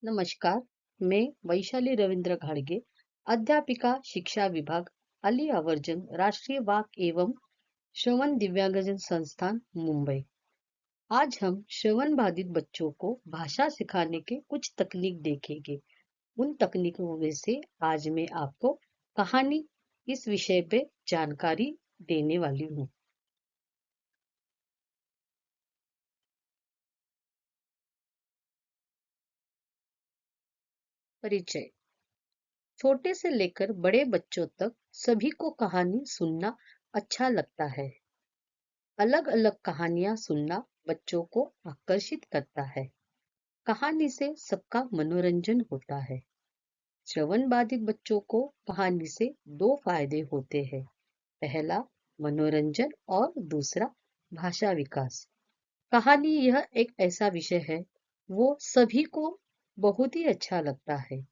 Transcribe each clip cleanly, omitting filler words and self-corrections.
नमस्कार। मैं वैशाली रविंद्र घाड़गे, अध्यापिका शिक्षा विभाग, अली आवर्जन राष्ट्रीय वाक एवं श्रवण दिव्यांगजन संस्थान मुंबई। आज हम श्रवण बाधित बच्चों को भाषा सिखाने के कुछ तकनीक देखेंगे। उन तकनीकों में से आज मैं आपको कहानी इस विषय पे जानकारी देने वाली हूँ। परिचय। छोटे से लेकर बड़े बच्चों तक सभी को कहानी सुनना अच्छा लगता है। अलग अलग कहानियां सुनना बच्चों को आकर्षित करता है। कहानी से सबका मनोरंजन होता है। श्रवण बाधित बच्चों को कहानी से दो फायदे होते हैं। पहला, मनोरंजन, और दूसरा, भाषा विकास। कहानी यह एक ऐसा विषय है वो सभी को बहुत ही अच्छा लगता है।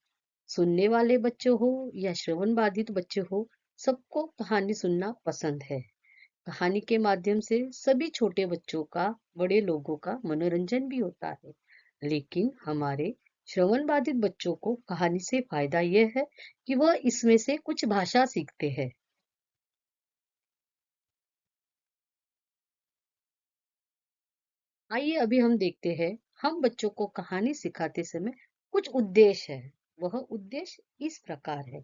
सुनने वाले बच्चे हो या श्रवण बाधित बच्चे हो, सबको कहानी सुनना पसंद है। कहानी के माध्यम से सभी छोटे बच्चों का, बड़े लोगों का मनोरंजन भी होता है। लेकिन हमारे श्रवण बाधित बच्चों को कहानी से फायदा यह है कि वह इसमें से कुछ भाषा सीखते हैं। आइए अभी हम देखते हैं, हम बच्चों को कहानी सिखाते समय कुछ उद्देश्य है। वह उद्देश्य इस प्रकार है।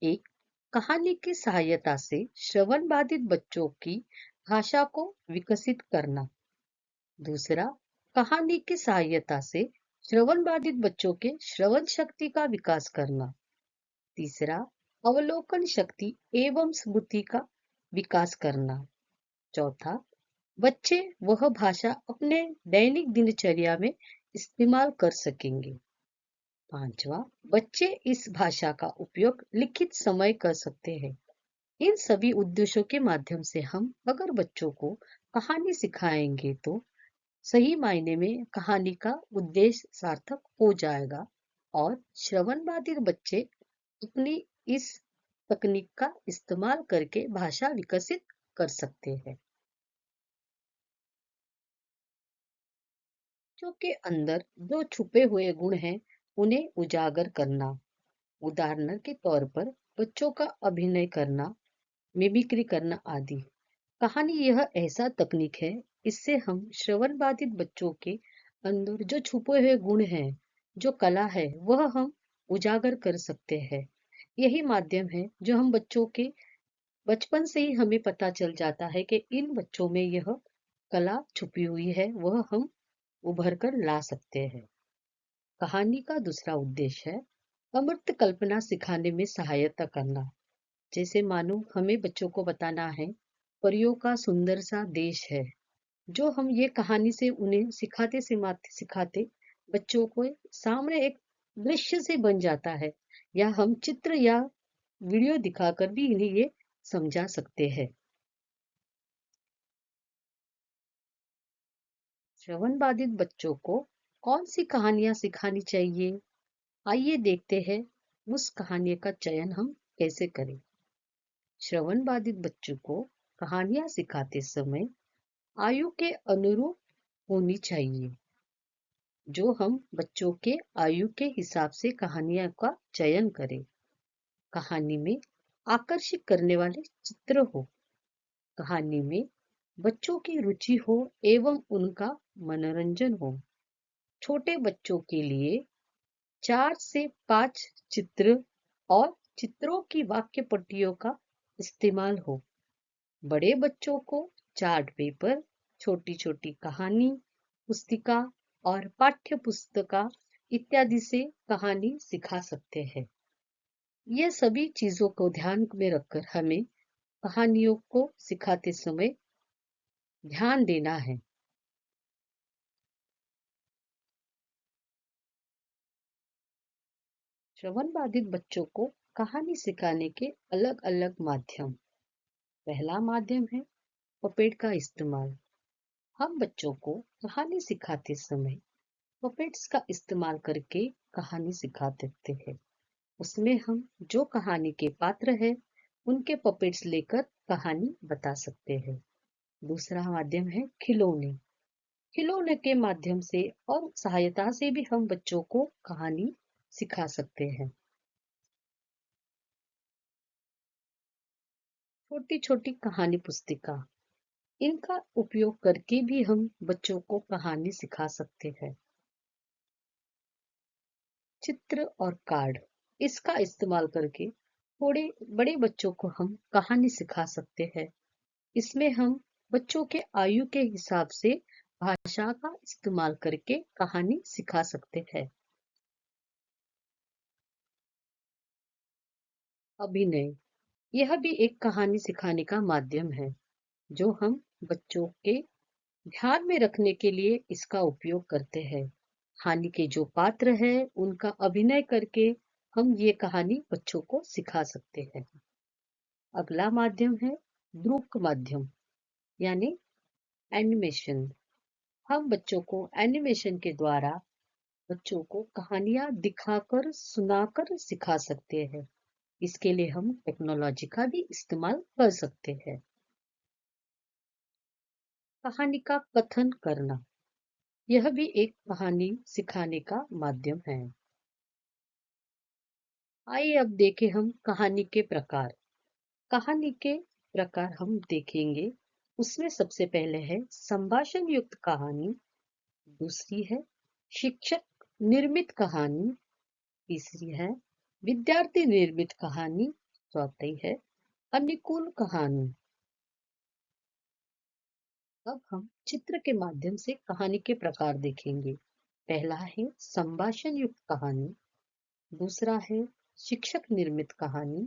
एक, कहानी की सहायता से श्रवण बाधित बच्चों की भाषा को विकसित करना। दूसरा, कहानी की सहायता से श्रवण बाधित बच्चों के श्रवण शक्ति का विकास करना। तीसरा, अवलोकन शक्ति एवं स्मृति का विकास करना। चौथा, बच्चे वह भाषा अपने दैनिक दिनचर्या में इस्तेमाल कर सकेंगे। पांचवा, बच्चे इस भाषा का उपयोग लिखित समय कर सकते हैं। इन सभी उद्देश्यों के माध्यम से हम अगर बच्चों को कहानी सिखाएंगे तो सही मायने में कहानी का उद्देश्य सार्थक हो जाएगा और श्रवण बाधित बच्चे अपनी इस तकनीक का इस्तेमाल करके भाषा विकसित कर सकते हैं। बच्चों के अंदर जो छुपे हुए गुण हैं, उन्हें उजागर करना। उदाहरण के तौर पर बच्चों का अभिनय करना, मिमिक्री करना आदि। कहानी यह ऐसा तकनीक है, इससे हम श्रवण बाधित बच्चों के अंदर जो छुपे हुए गुण हैं, जो कला है, वह हम उजागर कर सकते हैं। यही माध्यम है जो हम बच्चों के बचपन से ही हमें पता चल जाता है कि इन बच्चों में यह कला छुपी हुई है, वह हम उभर कर ला सकते हैं। कहानी का दूसरा उद्देश्य है अमूर्त कल्पना सिखाने में सहायता करना। जैसे मानो हमें बच्चों को बताना है, परियों का सुंदर सा देश है। जो हम ये कहानी से उन्हें सिखाते सिखाते बच्चों को सामने एक दृश्य से बन जाता है, या हम चित्र या वीडियो दिखाकर भी इन्हें ये समझा सकते हैं। श्रवण बाधित बच्चों को कौन सी कहानियां सिखानी चाहिए? आइए देखते हैं उस कहानी का चयन हम कैसे करें। श्रवण बाधित बच्चों को कहानियां सिखाते समय आयु के अनुरूप होनी चाहिए। जो हम बच्चों के आयु के हिसाब से कहानियां का चयन करें। कहानी में आकर्षित करने वाले चित्र हो। कहानी में बच्चों की रुचि हो एवं उनका मनोरंजन हो। छोटे बच्चों के लिए 4 से 5 चित्र और चित्रों की वाक्य पट्टियों का इस्तेमाल हो। बड़े बच्चों को चार्ट पेपर, छोटी छोटी कहानी पुस्तिका और पाठ्य पुस्तका इत्यादि से कहानी सिखा सकते हैं। ये सभी चीजों को ध्यान में रखकर हमें कहानियों को सिखाते समय ध्यान देना है। श्रवण बाधित बच्चों को कहानी सिखाने के अलग अलग माध्यम। पहला माध्यम है पपेट का इस्तेमाल। हम बच्चों को कहानी सिखाते समय पपेट्स का इस्तेमाल करके कहानी सिखा देते हैं। उसमें हम जो कहानी के पात्र हैं, उनके पपेट्स लेकर कहानी बता सकते हैं। दूसरा माध्यम है खिलौने। खिलौने के माध्यम से और सहायता से भी हम बच्चों को कहानी सिखा सकते हैं। छोटी छोटी कहानी पुस्तिका, इनका उपयोग करके भी हम बच्चों को कहानी सिखा सकते हैं। चित्र और कार्ड, इसका इस्तेमाल करके थोड़े बड़े बच्चों को हम कहानी सिखा सकते हैं। इसमें हम बच्चों के आयु के हिसाब से भाषा का इस्तेमाल करके कहानी सिखा सकते हैं। अभिनय, यह भी एक कहानी सिखाने का माध्यम है, जो हम बच्चों के ध्यान में रखने के लिए इसका उपयोग करते हैं। कहानी के जो पात्र हैं, उनका अभिनय करके हम ये कहानी बच्चों को सिखा सकते हैं। अगला माध्यम है दृक माध्यम, यानी एनिमेशन। हम बच्चों को एनिमेशन के द्वारा बच्चों को कहानियां दिखाकर सुनाकर सिखा सकते हैं। इसके लिए हम टेक्नोलॉजी का भी इस्तेमाल कर सकते हैं। कहानी का कथन करना, यह भी एक कहानी सिखाने का माध्यम है। आइए अब देखें हम कहानी के प्रकार। कहानी के प्रकार हम देखेंगे, उसमें सबसे पहले है संभाषण युक्त कहानी, दूसरी है शिक्षक निर्मित कहानी, तीसरी है विद्यार्थी निर्मित कहानी, चौथी है अनुकूल कहानी। अब हम चित्र के माध्यम से कहानी के प्रकार देखेंगे। पहला है संभाषण युक्त कहानी, दूसरा है शिक्षक निर्मित कहानी,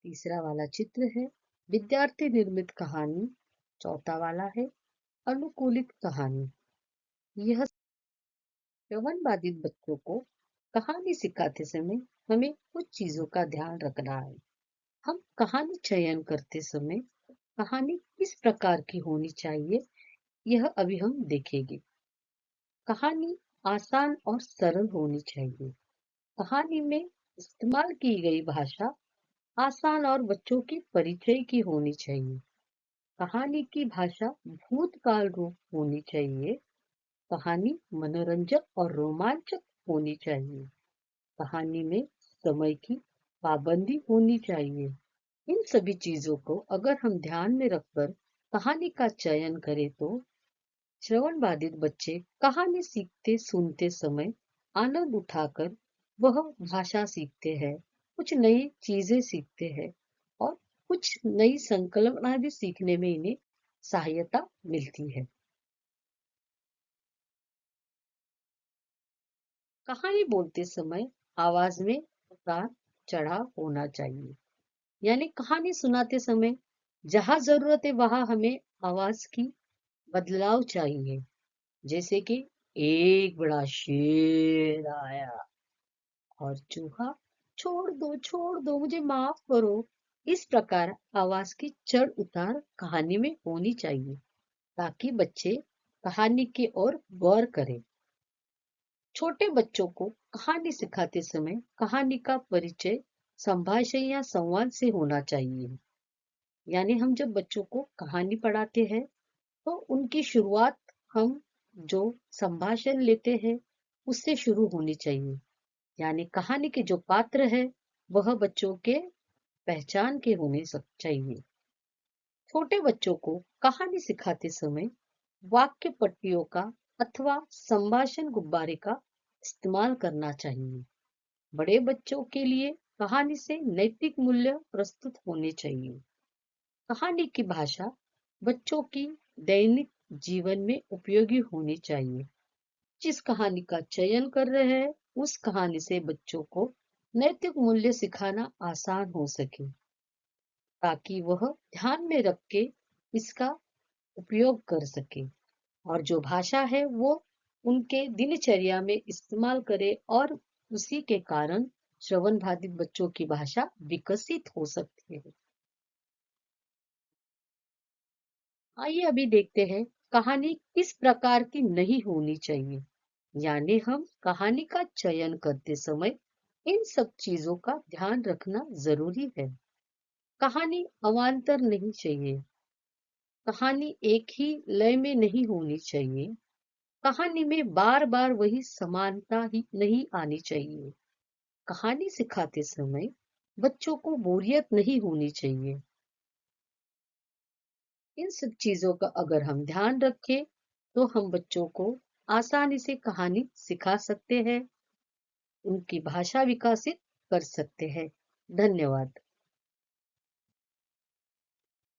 तीसरा वाला चित्र है विद्यार्थी निर्मित कहानी, चौथा वाला है अनुकूलित कहानी। यह श्रवण बाधित बच्चों को कहानी सिखाते समय हमें कुछ चीजों का ध्यान रखना है। हम कहानी चयन करते समय कहानी किस प्रकार की होनी चाहिए, यह अभी हम देखेंगे। कहानी आसान और सरल होनी चाहिए। कहानी में इस्तेमाल की गई भाषा आसान और बच्चों की परिचय की होनी चाहिए। कहानी की भाषा भूतकाल रूप होनी चाहिए। कहानी मनोरंजक और रोमांचक होनी चाहिए। कहानी में समय की पाबंदी होनी चाहिए। इन सभी चीजों को अगर हम ध्यान में रखकर कहानी का चयन करें तो श्रवण बाधित बच्चे कहानी सीखते सुनते समय आनंद उठाकर वह भाषा सीखते हैं, कुछ नई चीजें सीखते हैं और कुछ नई संकल्पना भी सीखने में इन्हें सहायता मिलती है। कहानी बोलते समय आवाज में उतार चढ़ाव होना चाहिए, यानी कहानी सुनाते समय जहां जरूरत है वहां हमें आवाज की बदलाव चाहिए। जैसे कि एक बड़ा शेर आया और चूहा छोड़ दो मुझे माफ करो। इस प्रकार आवाज की चढ़ उतार कहानी में होनी चाहिए, ताकि बच्चे कहानी की ओर गौर करें। छोटे बच्चों को कहानी सिखाते समय कहानी का परिचय संभाषण या संवाद से होना चाहिए। यानी हम जब बच्चों को कहानी पढ़ाते हैं तो उनकी शुरुआत हम जो संभाषण लेते हैं उससे शुरू होनी चाहिए। यानी कहानी के जो पात्र है वह बच्चों के पहचान के होने चाहिए। छोटे बच्चों को कहानी सिखाते समय वाक्य पट्टियों का अथवा संभाषण गुब्बारे का इस्तेमाल करना चाहिए। बड़े बच्चों के लिए कहानी से नैतिक मूल्य प्रस्तुत होने चाहिए। कहानी की भाषा बच्चों की दैनिक जीवन में उपयोगी होनी चाहिए। जिस कहानी का चयन कर रहे हैं उस कहानी से बच्चों को नैतिक मूल्य सिखाना आसान हो सके, ताकि वह ध्यान में रख के इसका उपयोग कर सके और जो भाषा है वो उनके दिनचर्या में इस्तेमाल करे और उसी के कारण श्रवण बाधित बच्चों की भाषा विकसित हो सकती है। आइए अभी देखते हैं कहानी किस प्रकार की नहीं होनी चाहिए। यानी हम कहानी का चयन करते समय इन सब चीजों का ध्यान रखना जरूरी है। कहानी अवान्तर नहीं चाहिए। कहानी एक ही लय में नहीं होनी चाहिए। कहानी में बार बार वही समानता ही नहीं आनी चाहिए। कहानी सिखाते समय बच्चों को बोरियत नहीं होनी चाहिए। इन सब चीजों का अगर हम ध्यान रखें तो हम बच्चों को आसानी से कहानी सिखा सकते हैं, उनकी भाषा विकसित कर सकते हैं। धन्यवाद।